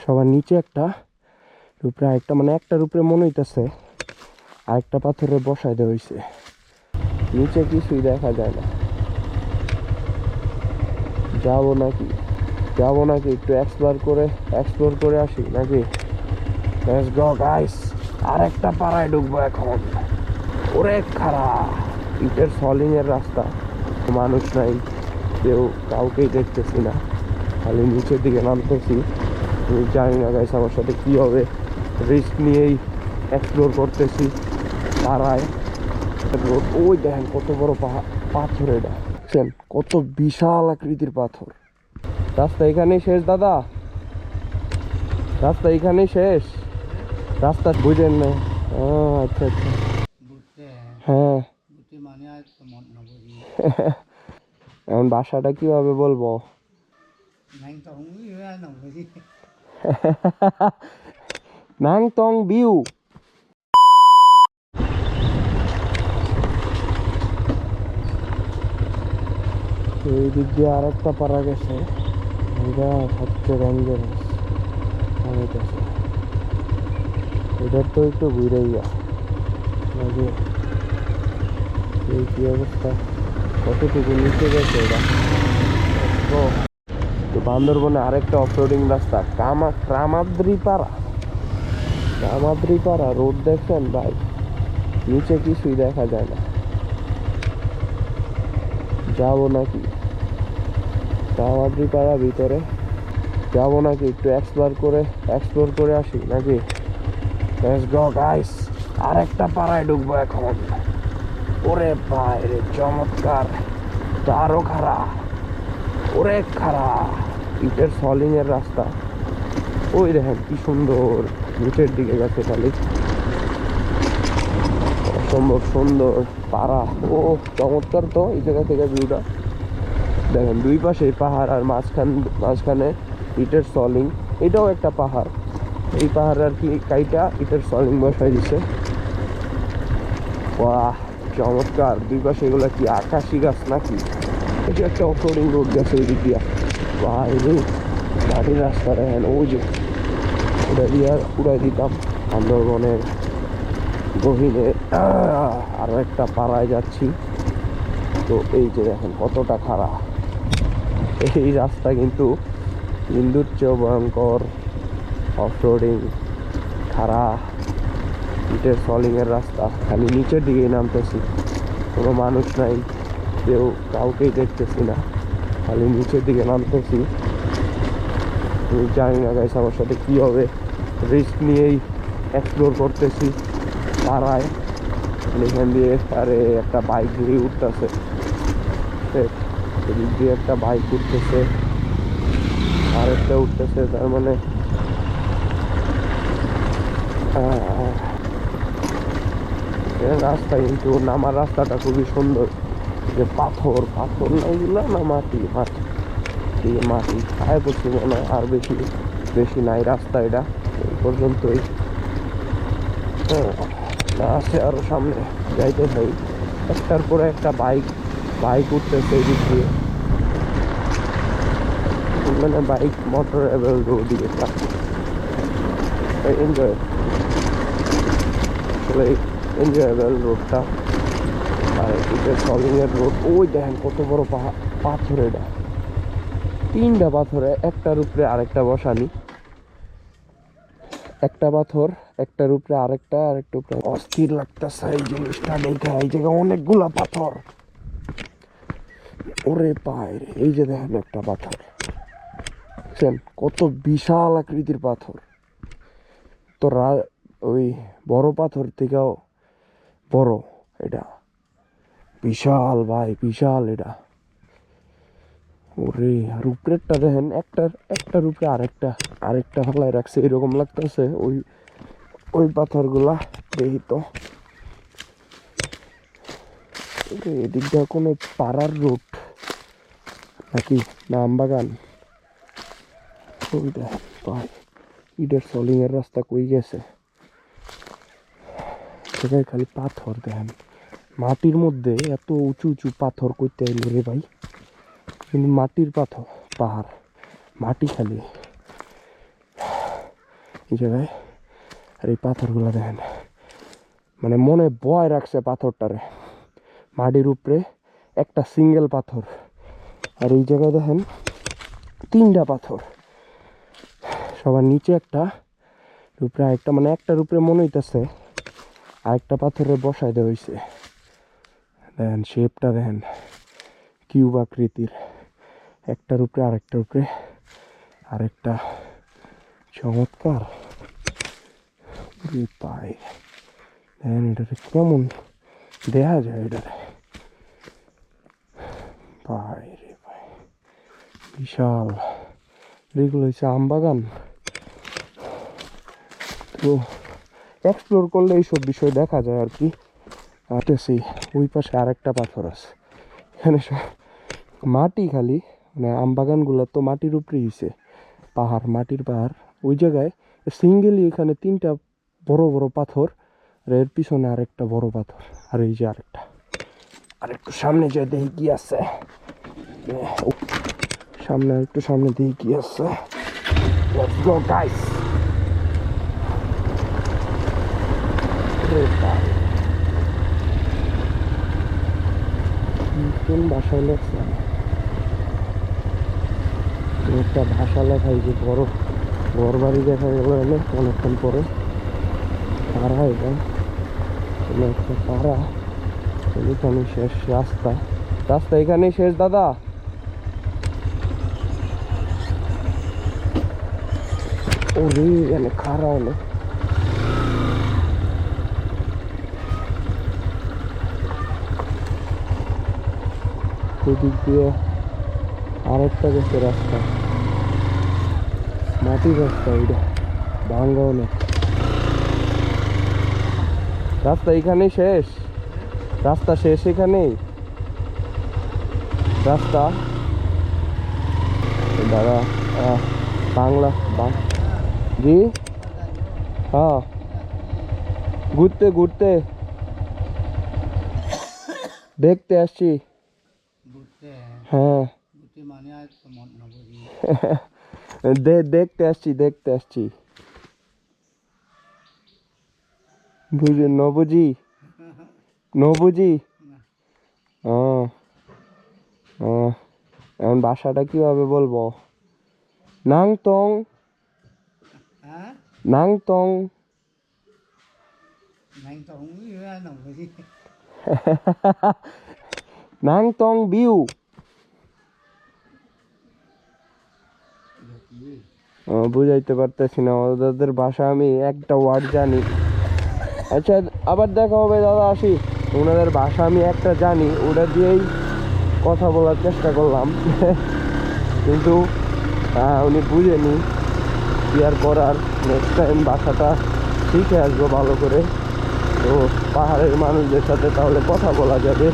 সবার নিচে একটা উপরে আরেকটা, মানে একটার উপরে মনে হইতেছে আরেকটা পাথরে বসাই দেওয়া হয়েছে। নিচে কিছুই দেখা যায় না। যাবো নাকি একটু এক্সপ্লোর করে আসি নাকি? Let's go guys. আর একটা পাড়ায় ঢুকবো এখন। ওরে খারা ইটের সলিং এর রাস্তা, মানুষ নাই, কাউকেই দেখতেছি না, খালি নিচের দিকে নামতেছি। আমি জানি না গাইস আমার সাথে কি হবে, রিস্ক নিয়েই এক্সপ্লোর করতেছি। পাড়ায় রোড, ওই দেখেন কত বড় পাথর, এটা দেখছেন কত বিশাল আকৃতির পাথর। রাস্তা এখানেই শেষ দাদা, রাস্তা এখানেই শেষ, রাস্তা বুঝেন না? আচ্ছা আচ্ছা, হ্যাঁ। এখন বাসাটা কিভাবে বলবো? নাংটং ভিউ। এই দিক দিয়ে আর একটা পাড়া গেছে, এটা সবচেয়ে ডেঞ্জারাস আমার কাছে। এটার তো একটু ঘুরেইয়া লাগে। এই কি অবস্থা, কতটুকু নিচে গেছে এটা। তো বান্দরবনে আরেকটা অফরোডিং রাস্তা, কামাদ্রিপাড়া রোড দেখছেন ভাই, নিচে কিছুই দেখা যায় না। যাবো নাকি কামাদ্রিপাড়া ভিতরে, যাবো নাকি একটু এক্সপ্লোর করে আসি নাকি? Let's go guys. আরেকটা পাড়ায় ঢুকবো এখন। ওরে ভাই রে চমৎকার, আরো খাড়া, ওরে খাড়া ইটের সলিং এর রাস্তা। ওই দেখেন কি সুন্দর, নিচের দিকে গেছে খালি, অসম্ভব সুন্দর পাড়া। ও চমৎকার তো এই জায়গা থেকে ভিউটা দেখেন, দুই পাশে পাহাড় আর মাঝখানে ইটের সলিং। এটাও একটা পাহাড়, এই পাহাড় আর কি কাইটা ইটের সলিং বসাই দিছে। বাহ চমৎকার, দুই পাশে এগুলো কি আকাশি গাছ নাকি? এটা একটা অফরোডিং রোড গেছে এই দিক দিয়া। বাইরে গাড়ির রাস্তা দেখেন, ওই যে ওটা দিয়ে উড়াই দিতাম। বান্দরবনের গহীনে আরো একটা পাড়ায় যাচ্ছি। তো এই যে দেখেন কতটা খারাপ এই রাস্তা, কিন্তু ইন্দুর চেয়েও ভয়ঙ্কর অফরোডিং, খারাপ ইটের সলিং এর রাস্তা, খালি নিচের দিকেই নামতেছি, কোনো মানুষ নাই, কাউকেই দেখতেছি না, খালি নিচের দিকে নামতেছি। আমি জানি না গাইস আমার সাথে কি হবে, রিস্ক নিয়েই এক্সপ্লোর করতেছি পাড়ায়। এখান দিয়ে আরে একটা বাইক ঘুরে উঠতেছে, এদিক দিয়ে একটা বাইক উঠতেছে, আর একটা উঠতেছে, তার মানে রাস্তা, কিন্তু নামার রাস্তাটা খুবই সুন্দর। যে পাথর না এগুলো না, মাটি খায় করছি মনে হয়, আর বেশি নাই রাস্তা, এটা এই পর্যন্তই আছে। আরো সামনে যাইতে চাই, একটার পরে একটা বাইক উঠতেছে এই দিক দিয়ে, মানে বাইক মোটর রোড দিকে এনজয়েবল রোডটা। আর এদিকে সলিং এর রোড, ওই দেখেন কত বড় পাথর, এটা তিনটা পাথরে একটার উপরে আরেকটা বসানি, একটা পাথর একটার উপরে আরেকটা উপরে, অস্থির লাগতেছে এই জিনিসটা দেখে। এই জায়গায় অনেকগুলা পাথর, ওরে পায়, এই যে দেখেন একটা পাথর, দেখছেন কত বিশাল আকৃতির পাথর। তো ওই বড় পাথর থেকেও বড় এটা, বিশাল ভাই বিশাল এটা। ওরে আর উপরেরটা দেখেন, একটার উপরে আরেকটা ফেলায় রাখছে, এরকম লাগতেছে ওই পাথরগুলা। দেখি তো এদিকটা কোনো পাড়ার রোড নাকি না আমবাগান? ওই দেখেন ভাই ইটের সলিং এর রাস্তা কই গেছে, সেটাই খালি পাথর দেখেন, মাটির মধ্যে এত উঁচু উঁচু পাথর করতে এলো রে ভাই, কিন্তু মাটির পাথর, পাহাড় মাটি খালি। এই জায়গায়। আর এই পাথরগুলো দেখেন, মানে মনে ভয় রাখছে পাথরটারে, মাটির উপরে একটা সিঙ্গেল পাথর। আর এই জায়গায় দেখেন 3টা পাথর, সবার নিচে একটা, উপরে আরেকটা, মানে একটার উপরে মনে হইতেছে আরেকটা পাথরে বসাই দেওয়া হয়েছে। দেখেন শেপটা দেখেন, কিউব আকৃতির, একটার উপরে আরেকটার উপরে আরেকটা, চমৎকার। পাই দেখেন এটারে কেমন দেখা যায়, এটারে ভাই রে ভাই বিশাল। এগুলো হচ্ছে আম বাগান, তো এক্সপ্লোর করলে এইসব বিষয় দেখা যায় আর কি। আসতেছি ওই পাশে আরেকটা পাথর আছে, এখানে সব মাটি খালি, মানে আম বাগানগুলো তো মাটির উপরে হয়েছে, পাহাড়, মাটির পাহাড়। ওই জায়গায় সিঙ্গেলি এখানে 3টা বড় বড় পাথর, আর এর পিছনে আরেকটা বড় পাথর। আর এই যে আরেকটা, আরেকটু সামনে যে দেখি কি আছে, সামনে একটু সামনে দেখি কি আছে। Let's go guys. কোন ভাষায় লেখছে, একটা ভাষা লেখাই যে বড় ঘর বাড়ি দেখা গেল অনেকক্ষণ পরে। পাড়া এটা, একটা পাড়া, এখানে শেষ রাস্তা, রাস্তা এখানেই শেষ দাদা। ওরে এখানে খাড়া হলো, ওদিক দিয়ে আরেকটা গেছে রাস্তা, মাটির রাস্তা, ওইটা ভাঙ্গা অনেক। রাস্তা এখানেই শেষ, রাস্তা শেষ এখানেই রাস্তা। দাদা বাংলা জি, হ্যাঁ ঘুরতে ঘুরতে দেখতে আসছি। হ্যাঁ দেখতে আসছি, দেখতে আসছি। বুঝে নবুঝি, নবুঝি। এখন ভাষাটা কিভাবে বলবো? নাংতং, নাংতং, নাংতং বিউ। বুঝাইতে পারতেছি না, ওদের ভাষা আমি একটা ওয়ার্ড জানি। আচ্ছা আবার দেখা হবে দাদা, আসি। ওনাদের ভাষা আমি একটা জানি, ওটা দিয়েই কথা বলার চেষ্টা করলাম, কিন্তু উনি বুঝেনি। কি আর করার, নেক্সট টাইম ভাষাটা শিখে আসবো ভালো করে, তো পাহাড়ের মানুষদের সাথে তাহলে কথা বলা যাবে।